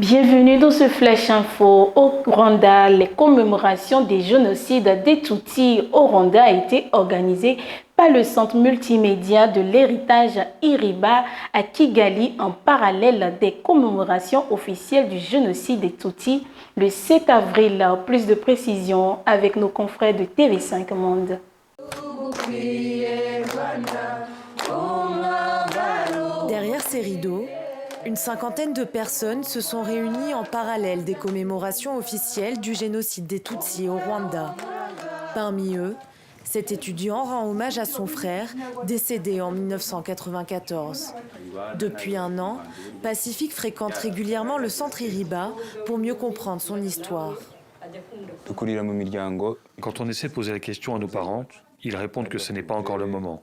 Bienvenue dans ce Flash Info. Au Rwanda, les commémorations des génocides des Tutsis au Rwanda a été organisée par le Centre multimédia de l'héritage Iriba à Kigali en parallèle des commémorations officielles du génocide des Tutsis le 7 avril. Plus de précisions avec nos confrères de TV5 Monde. Derrière ces rideaux, une cinquantaine de personnes se sont réunies en parallèle des commémorations officielles du génocide des Tutsis au Rwanda. Parmi eux, cet étudiant rend hommage à son frère, décédé en 1994. Depuis un an, Pacifique fréquente régulièrement le centre Iriba pour mieux comprendre son histoire. Quand on essaie de poser la question à nos parents, ils répondent que ce n'est pas encore le moment,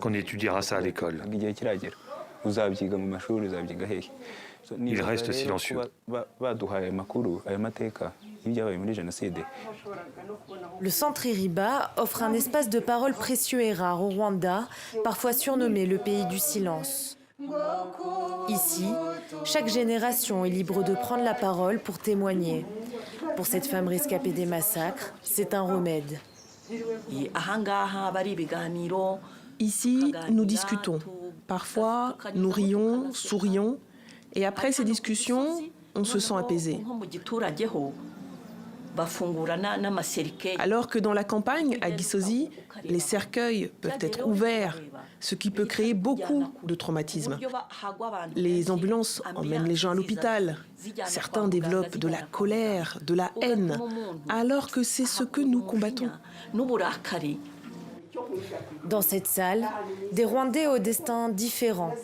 qu'on étudiera ça à l'école. Ils restent silencieux. Le centre Iriba offre un espace de parole précieux et rare au Rwanda, parfois surnommé le pays du silence. Ici, chaque génération est libre de prendre la parole pour témoigner. Pour cette femme rescapée des massacres, c'est un remède. Ici, nous discutons. Parfois, nous rions, sourions, et après ces discussions, on se sent apaisé. Alors que dans la campagne, à Gisozi, les cercueils peuvent être ouverts, ce qui peut créer beaucoup de traumatismes. Les ambulances emmènent les gens à l'hôpital. Certains développent de la colère, de la haine, alors que c'est ce que nous combattons. Dans cette salle, des Rwandais au destin différent,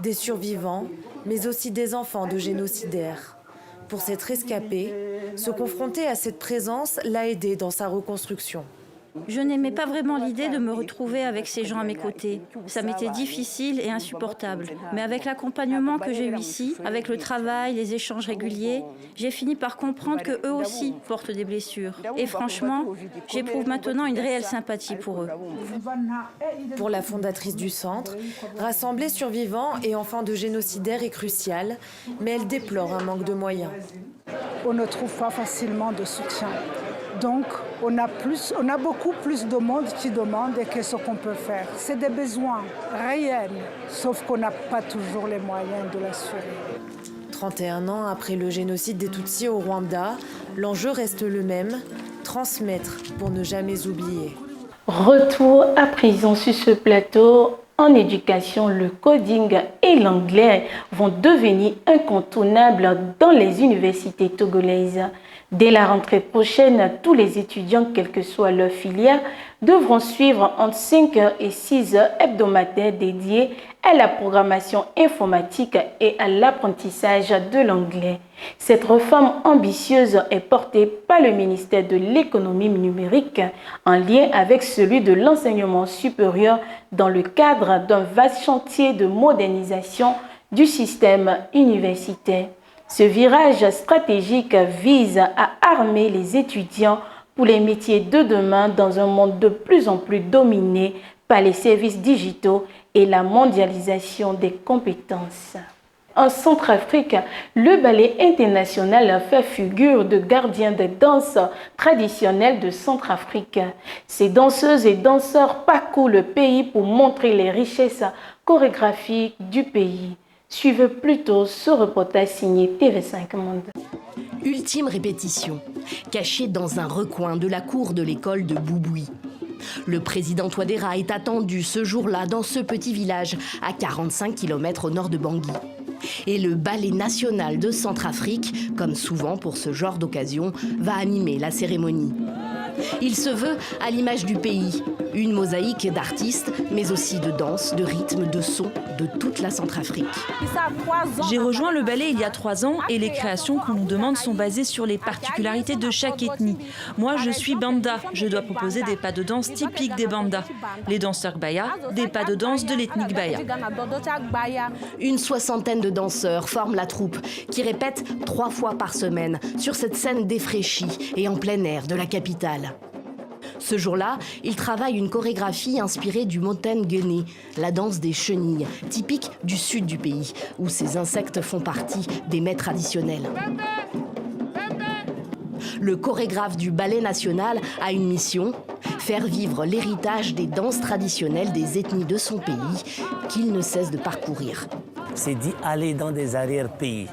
des survivants, mais aussi des enfants de génocidaires. Pour cette rescapée, se confronter à cette présence l'a aidé dans sa reconstruction. Je n'aimais pas vraiment l'idée de me retrouver avec ces gens à mes côtés. Ça m'était difficile et insupportable. Mais avec l'accompagnement que j'ai eu ici, avec le travail, les échanges réguliers, j'ai fini par comprendre qu'eux aussi portent des blessures. Et franchement, j'éprouve maintenant une réelle sympathie pour eux. Pour la fondatrice du centre, rassembler survivants et enfants de génocidaires est crucial, mais elle déplore un manque de moyens. On ne trouve pas facilement de soutien. Donc, on a beaucoup plus de monde qui demande et qu'est-ce qu'on peut faire. C'est des besoins réels, sauf qu'on n'a pas toujours les moyens de l'assurer. 31 ans après le génocide des Tutsis au Rwanda, l'enjeu reste le même, transmettre pour ne jamais oublier. Retour à présent sur ce plateau. En éducation, le coding et l'anglais vont devenir incontournables dans les universités togolaises. Dès la rentrée prochaine, tous les étudiants, quelle que soit leur filière, devront suivre entre 5 heures et 6 heures hebdomadaires dédiées à la programmation informatique et à l'apprentissage de l'anglais. Cette réforme ambitieuse est portée par le ministère de l'économie numérique en lien avec celui de l'enseignement supérieur dans le cadre d'un vaste chantier de modernisation du système universitaire. Ce virage stratégique vise à armer les étudiants pour les métiers de demain dans un monde de plus en plus dominé par les services digitaux et la mondialisation des compétences. En Centrafrique, le ballet international fait figure de gardien des danses traditionnelles de Centrafrique. Ces danseuses et danseurs parcourent le pays pour montrer les richesses chorégraphiques du pays. Suivez plutôt ce reportage signé TV5 Monde. Ultime répétition, cachée dans un recoin de la cour de l'école de Bouboui. Le président Touadéra est attendu ce jour-là dans ce petit village à 45 km au nord de Bangui. Et le ballet national de Centrafrique, comme souvent pour ce genre d'occasion, va animer la cérémonie. Il se veut à l'image du pays, une mosaïque d'artistes, mais aussi de danse, de rythme, de sons de toute la Centrafrique. J'ai rejoint le ballet il y a 3 ans et les créations qu'on nous demande sont basées sur les particularités de chaque ethnie. Moi, je suis Banda. Je dois proposer des pas de danse typiques des Banda. Les danseurs Gbaya, des pas de danse de l'ethnie Gbaya. Une soixantaine de danseurs forment la troupe qui répète 3 fois par semaine sur cette scène défraîchie et en plein air de la capitale. Ce jour-là, il travaille une chorégraphie inspirée du Moten Guéné, la danse des chenilles, typique du sud du pays, où ces insectes font partie des mets traditionnels. Le chorégraphe du Ballet national a une mission, faire vivre l'héritage des danses traditionnelles des ethnies de son pays qu'il ne cesse de parcourir. C'est d'y aller dans des arrière-pays,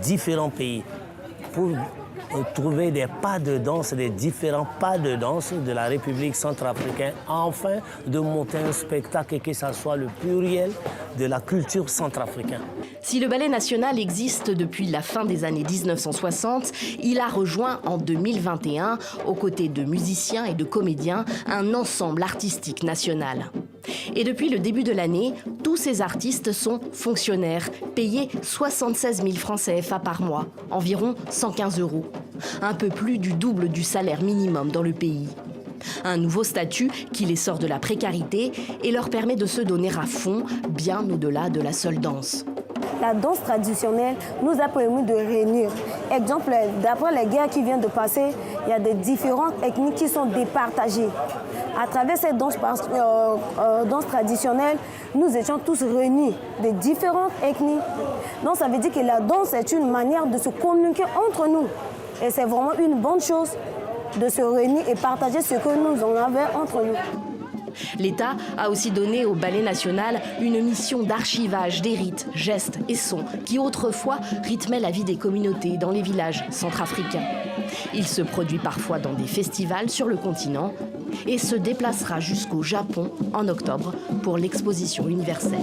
différents pays, pour trouver des pas de danse, des différents pas de danse de la République centrafricaine, afin de monter un spectacle et que ça soit le pluriel de la culture centrafricaine. Si le Ballet national existe depuis la fin des années 1960, il a rejoint en 2021, aux côtés de musiciens et de comédiens, un ensemble artistique national. Et depuis le début de l'année, tous ces artistes sont fonctionnaires, payés 76 000 francs CFA par mois, environ 115 €, un peu plus du double du salaire minimum dans le pays. Un nouveau statut qui les sort de la précarité et leur permet de se donner à fond, bien au-delà de la seule danse. La danse traditionnelle nous a permis de réunir. Exemple, d'après les guerres qui viennent de passer, il y a des différentes ethnies qui sont départagées. À travers cette danse traditionnelle, nous étions tous réunis de différentes ethnies. Donc ça veut dire que la danse est une manière de se communiquer entre nous. Et c'est vraiment une bonne chose de se réunir et partager ce que nous en avons entre nous. L'État a aussi donné au Ballet national une mission d'archivage des rites, gestes et sons qui autrefois rythmaient la vie des communautés dans les villages centrafricains. Il se produit parfois dans des festivals sur le continent et se déplacera jusqu'au Japon en octobre pour l'exposition universelle.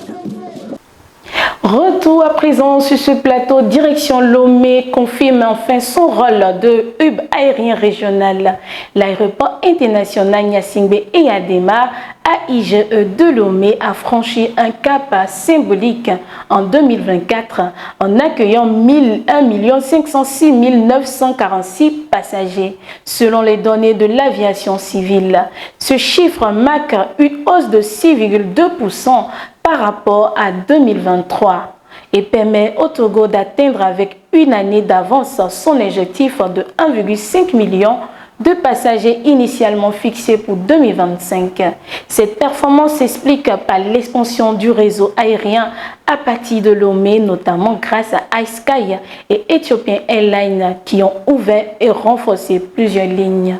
Retour à présent sur ce plateau, direction Lomé confirme enfin son rôle de hub aérien régional. L'aéroport international Gnassingbé Eyadema, AIGE de Lomé, a franchi un cap symbolique en 2024 en accueillant 1 506 946 passagers, selon les données de l'aviation civile. Ce chiffre marque une hausse de 6,2% par rapport à 2023 et permet au Togo d'atteindre avec une année d'avance son objectif de 1,5 million de passagers initialement fixé pour 2025. Cette performance s'explique par l'expansion du réseau aérien à partir de Lomé, notamment grâce à iSky et Ethiopian Airlines qui ont ouvert et renforcé plusieurs lignes.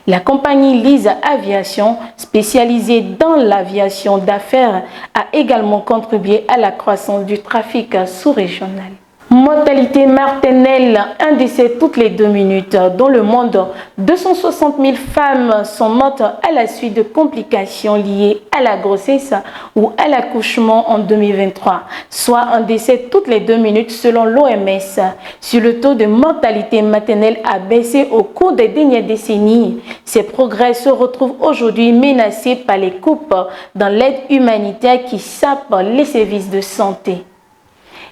La compagnie Lisa Aviation, spécialisée dans l'aviation d'affaires, a également contribué à la croissance du trafic sous-régional. Mortalité maternelle, un décès toutes les 2 minutes. Dans le monde, 260 000 femmes sont mortes à la suite de complications liées à la grossesse ou à l'accouchement en 2023, soit un décès toutes les 2 minutes selon l'OMS. Si le taux de mortalité maternelle a baissé au cours des dernières décennies, ces progrès se retrouvent aujourd'hui menacés par les coupes dans l'aide humanitaire qui sapent les services de santé.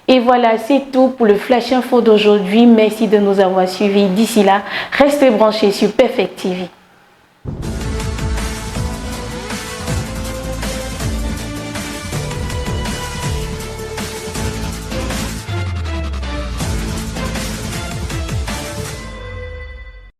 Et voilà, c'est tout pour le Flash Info d'aujourd'hui. Merci de nous avoir suivis. D'ici là, restez branchés sur Perfect TV.